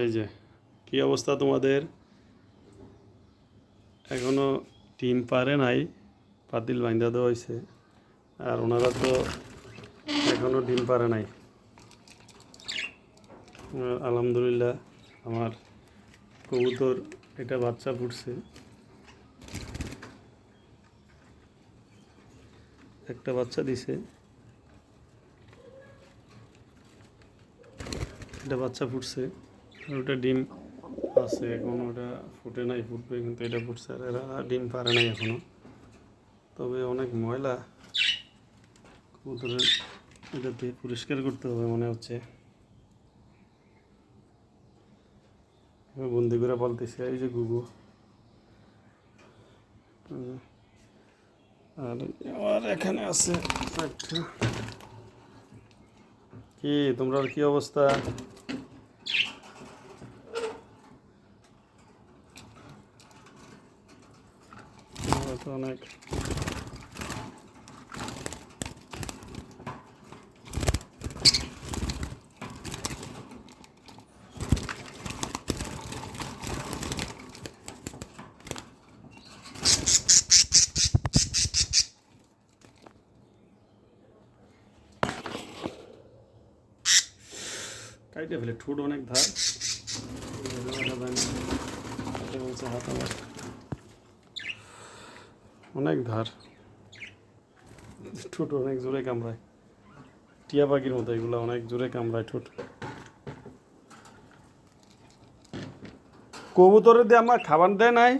এই যে কি অবস্থা তোমাদের? এখনো ডিম পারে নাই, পাতিল বাইন্ধা দেওয়া হয়েছে, আর ওনারা তো এখনো ডিম পারে নাই। আলহামদুলিল্লাহ আমার কবুতর এটা বাচ্চা ফুটছে, একটা বাচ্চা দিছে, এটা বাচ্চা ফুটছে, আর ওটা ডিম আছে এখন, ওটা ফুটে নাই, ফুটবে, কিন্তু এটা ফুটছে, আর এরা ডিম পারে নাই এখনো। তবে অনেক ময়লা, কবুতরের এটাতে পরিষ্কার করতে হবে মনে হচ্ছে। বন্দি করে পালতেছে এই যে গুগু, আর আমার এখানে আছে একটা। কি তোমরা কি অবস্থা? তো অনেক কাইটে ফেলে, ঠোঁট অনেক ধার, বলছে হাত আমার অনেক ধার, ঠোঁট অনেক জোরে কামড়ায়, টিয়া পাখির মতো এগুলো অনেক জোরে কামড়ায় ঠোঁট। কবুতরের দিয়ে আমার খাবার দেয় নাই।